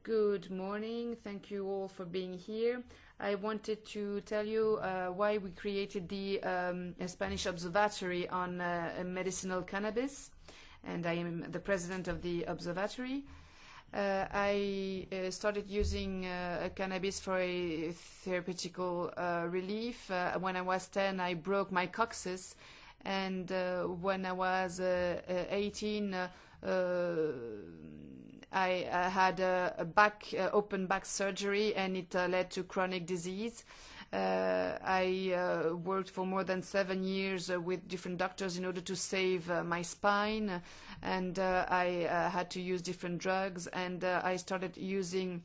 Good morning. Thank you all for being here. I wanted to tell you why we created the Spanish Observatory on Medicinal Cannabis, and I am the president of the Observatory. I started using cannabis for a therapeutical relief. When I was 10, I broke my coccyx, and when I was 18, I had a open back surgery, and it led to chronic disease. I worked for more than 7 years with different doctors in order to save my spine, and I had to use different drugs, and I started using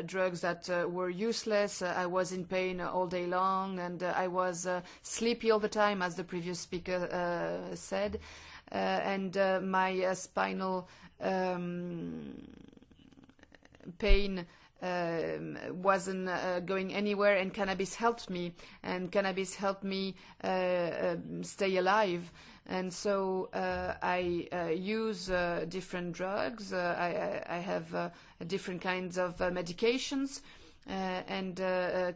drugs that were useless. I was in pain all day long, and I was sleepy all the time, as the previous speaker said, and my spinal pain wasn't going anywhere, and cannabis helped me, stay alive. And so I use different drugs. I have different kinds of medications, and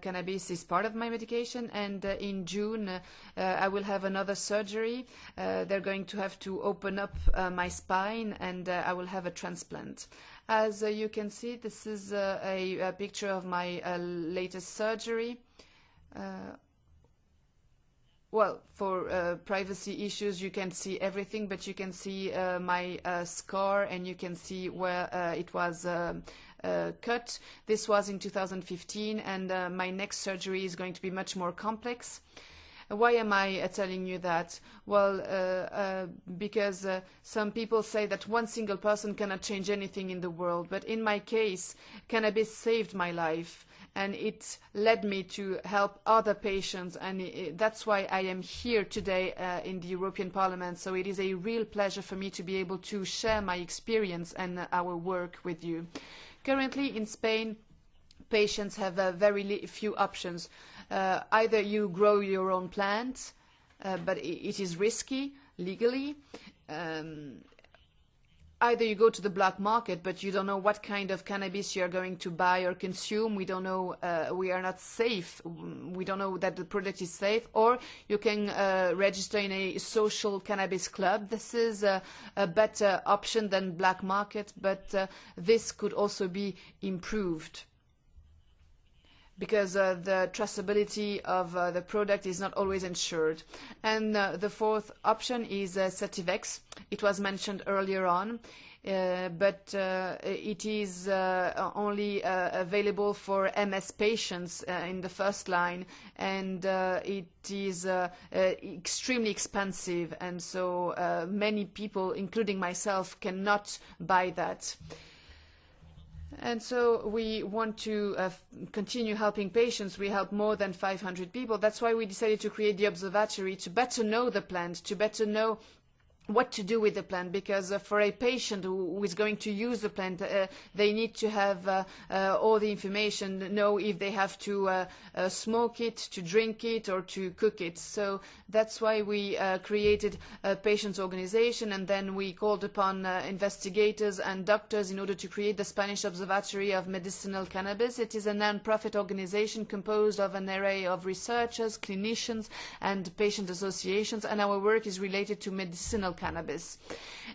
cannabis is part of my medication. And in June I will have another surgery. They're going to have to open up my spine, and I will have a transplant. As you can see, this is a picture of my latest surgery. Well, for privacy issues, you can't see everything, but you can see my scar, and you can see where it was cut. This was in 2015, and my next surgery is going to be much more complex. Why am I telling you that? Well, because some people say that one single person cannot change anything in the world, but in my case, cannabis saved my life, and it led me to help other patients, and that's why I am here today in the European Parliament. So it is a real pleasure for me to be able to share my experience and our work with you. Currently in Spain, patients have very few options. Either you grow your own plant, but it is risky legally. Either you go to the black market, but you don't know what kind of cannabis you are going to buy or consume. We don't know, we are not safe. We don't know that the product is safe. Or you can register in a social cannabis club. This is a better option than black market, but this could also be improved, because the traceability of the product is not always ensured. And the fourth option is Sativex. It was mentioned earlier on, but it is only available for MS patients in the first line, and it is extremely expensive, and so many people, including myself, cannot buy that. And so we want to continue helping patients. We help more than 500 people. That's why we decided to create the observatory, to better know the plant, to better know what to do with the plant, because for a patient who is going to use the plant, they need to have all the information, know if they have to smoke it, to drink it, or to cook it. So that's why we created a patients organization, and then we called upon investigators and doctors in order to create the Spanish Observatory of Medicinal Cannabis. It is a non-profit organization composed of an array of researchers, clinicians, and patient associations, and our work is related to medicinal cannabis.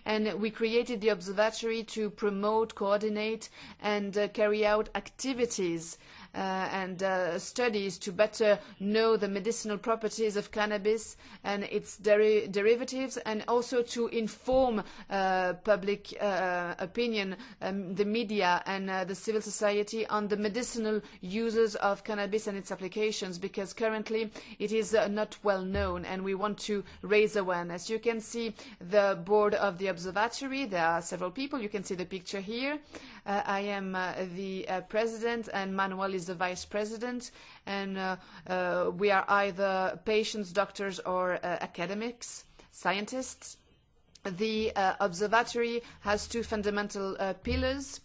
And we created the observatory to promote, coordinate, and carry out activities and studies to better know the medicinal properties of cannabis and its derivatives, and also to inform public opinion, the media, and the civil society on the medicinal uses of cannabis and its applications, because currently it is not well known, and we want to raise awareness. You can see the board of the observatory. There are several people. You can see the picture here. I am the president, and Manuel is the vice president, and we are either patients, doctors, or academics, scientists. The observatory has two fundamental pillars.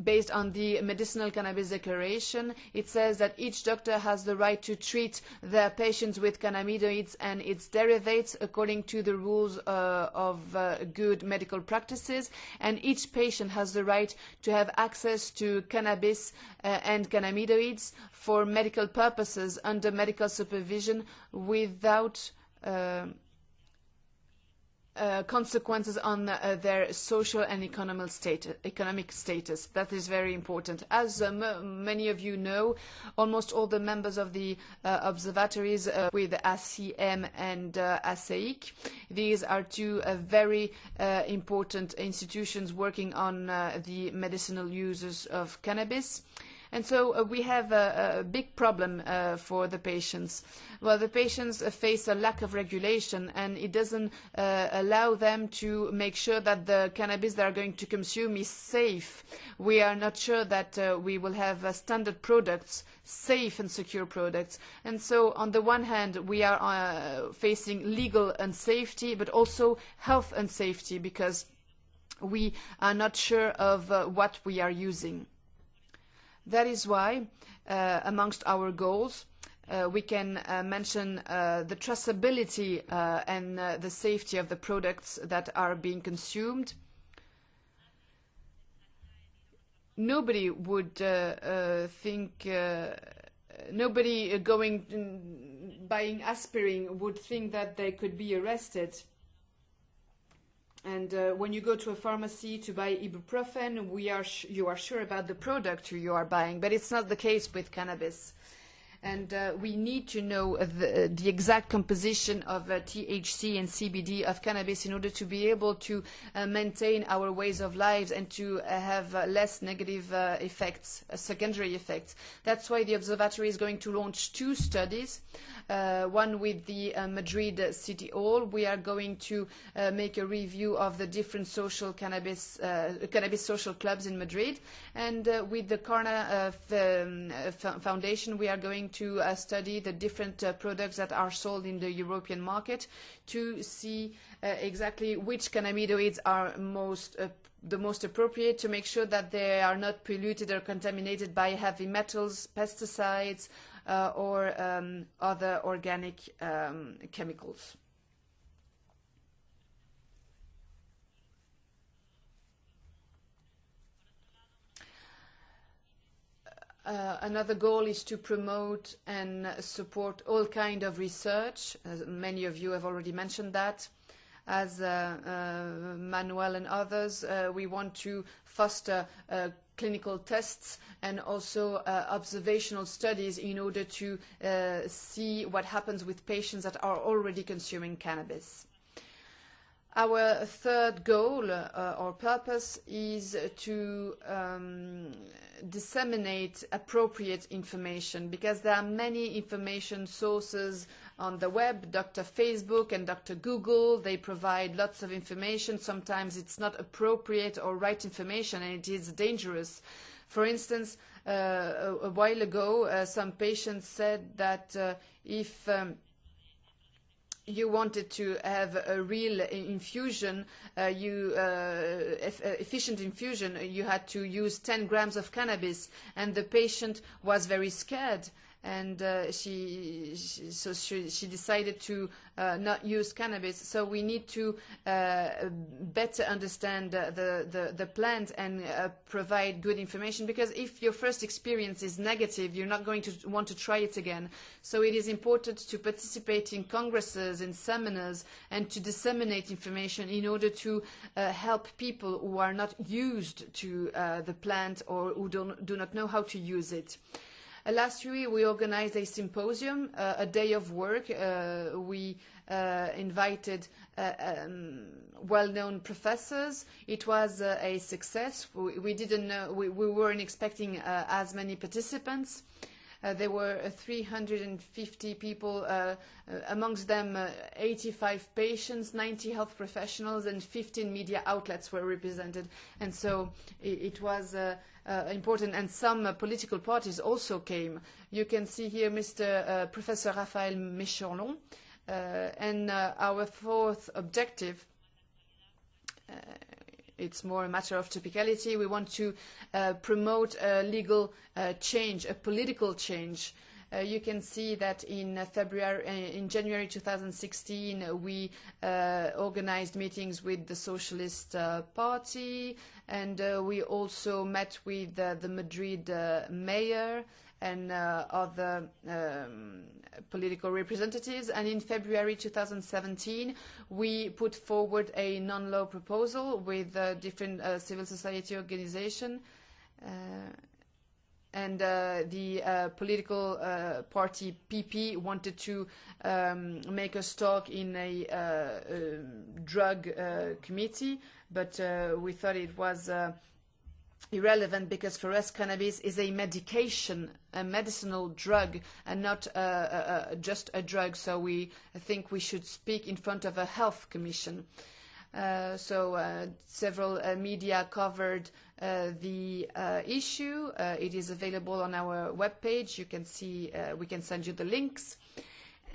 based on the Medicinal Cannabis Declaration. It says that each doctor has the right to treat their patients with cannabinoids and its derivatives according to the rules of good medical practices, and each patient has the right to have access to cannabis and cannabinoids for medical purposes under medical supervision without consequences on their social and economic status. That is very important. As many of you know, almost all the members of the observatories with OECM and ASEIC, these are two very important institutions working on the medicinal uses of cannabis. And so we have a big problem for the patients. Well, the patients face a lack of regulation, and it doesn't allow them to make sure that the cannabis they are going to consume is safe. We are not sure that we will have standard products, safe and secure products. And so on the one hand, we are facing legal unsafety, but also health unsafety, because we are not sure of what we are using. That is why, amongst our goals, we can mention the traceability and the safety of the products that are being consumed. Nobody would think, nobody buying aspirin would think that they could be arrested. And when you go to a pharmacy to buy ibuprofen, you are sure about the product you are buying, but it's not the case with cannabis. And we need to know the exact composition of THC and CBD of cannabis in order to be able to maintain our ways of lives and to have less negative effects, secondary effects. That's why the Observatory is going to launch 2 studies. One with the Madrid City Hall. We are going to make a review of the different social cannabis social clubs in Madrid, and with the Carna Foundation, we are going to study the different products that are sold in the European market to see exactly which cannabinoids are the most appropriate, to make sure that they are not polluted or contaminated by heavy metals, pesticides, or other organic chemicals. Another goal is to promote and support all kinds of research. Many of you have already mentioned that. As Manuel and others, we want to foster clinical tests and also observational studies in order to see what happens with patients that are already consuming cannabis. Our third goal or purpose is to disseminate appropriate information, because there are many information sources on the web. Dr. Facebook and Dr. Google, they provide lots of information. Sometimes it's not appropriate or right information, and it is dangerous. For instance, a while ago, some patients said that if you wanted to have a real infusion, efficient infusion, you had to use 10 grams of cannabis, and the patient was very scared, and she decided to not use cannabis. So we need to better understand the plant and provide good information, because if your first experience is negative, you're not going to want to try it again. So it is important to participate in congresses, in seminars, and to disseminate information in order to help people who are not used to the plant or who do not know how to use it. Last year, we organized a symposium, a day of work. We invited well-known professors. It was a success. We didn't know, we weren't expecting as many participants. There were 350 people, amongst them 85 patients, 90 health professionals, and 15 media outlets were represented. And so it was important, and some political parties also came. You can see here Mr. Professor Raphaël Méchorlon, and our fourth objective it's more a matter of typicality. We want to promote a legal change, a political change. You can see that in January 2016, we organized meetings with the Socialist Party, and we also met with the Madrid mayor and other political representatives. And in February 2017, we put forward a non-law proposal with different civil society organizations. And the political party PP wanted to make us talk in a drug committee, but we thought it was irrelevant, because for us cannabis is a medication, a medicinal drug, and not just a drug. So we think we should speak in front of a health commission. Several media covered the issue. It is available on our webpage. You can see, we can send you the links.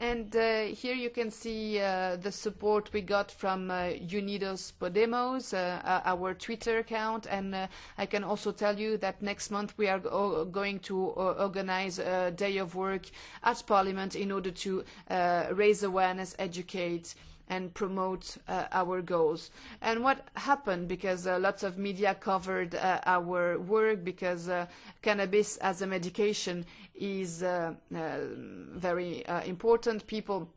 And here you can see the support we got from Unidos Podemos, our Twitter account. And I can also tell you that next month we are going to organize a day of work at Parliament in order to raise awareness, educate, and promote our goals. And what happened, because lots of media covered our work, because cannabis as a medication is very important. People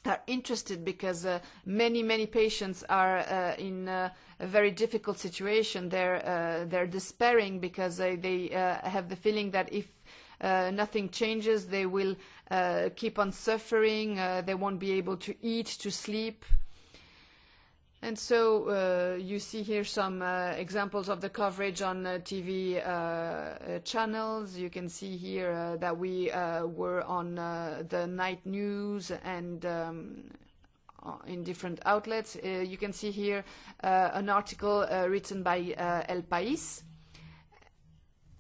are interested because many patients are in a very difficult situation. They're despairing because they have the feeling that if nothing changes, they will keep on suffering, they won't be able to eat, to sleep. And so you see here some examples of the coverage on TV channels. You can see here that we were on the night news and in different outlets. You can see here an article written by El País.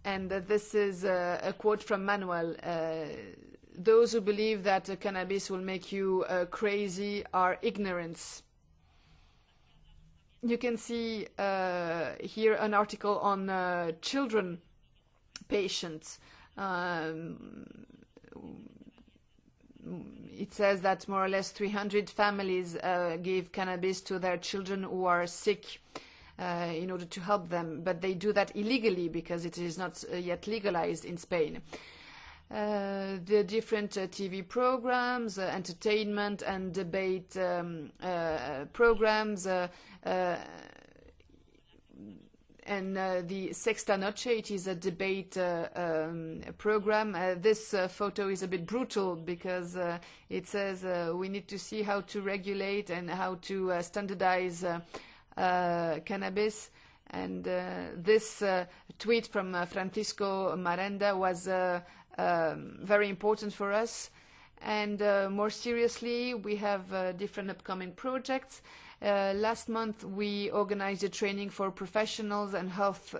And this is a quote from Manuel. Those who believe that cannabis will make you crazy are ignorance. You can see here an article on children patients. It says that more or less 300 families give cannabis to their children who are sick in order to help them, but they do that illegally because it is not yet legalized in Spain. The different TV programs, entertainment and debate programs, and the Sexta Noche, it is a debate program. This photo is a bit brutal because it says we need to see how to regulate and how to standardize cannabis. And this tweet from Francisco Marenda was very important for us. And more seriously, we have different upcoming projects. Last month, we organized a training for professionals and health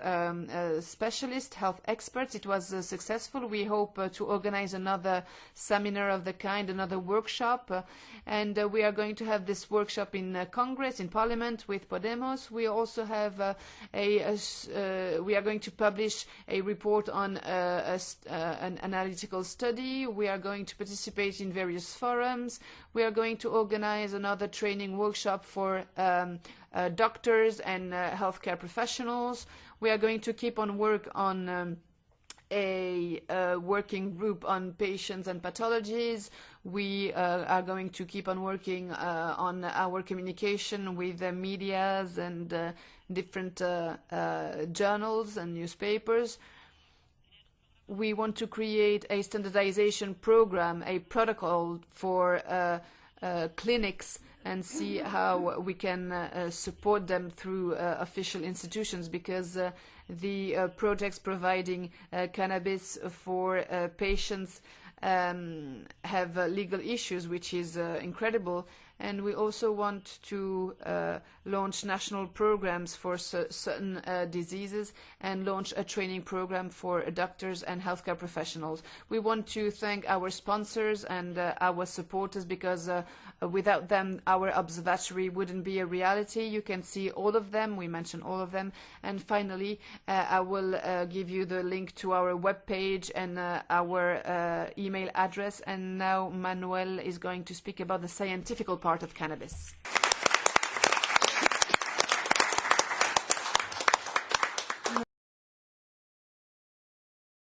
specialists, health experts. It was successful. We hope to organize another seminar of the kind, another workshop. And we are going to have this workshop in Congress, in Parliament with Podemos. We also have we are going to publish a report on an analytical study. We are going to participate in various forums. We are going to organize another training workshop for doctors and healthcare professionals. We are going to keep on work on a working group on patients and pathologies. We are going to keep on working on our communication with the medias and different journals and newspapers. We want to create a standardization program, a protocol for clinics, and see how we can support them through official institutions, because the projects providing cannabis for patients have legal issues, which is incredible. And we also want to launch national programs for certain diseases and launch a training program for doctors and healthcare professionals. We want to thank our sponsors and our supporters, because Without them, our observatory wouldn't be a reality. You can see all of them. We mentioned all of them. And finally, I will give you the link to our webpage and our email address. And now Manuel is going to speak about the scientific part of cannabis.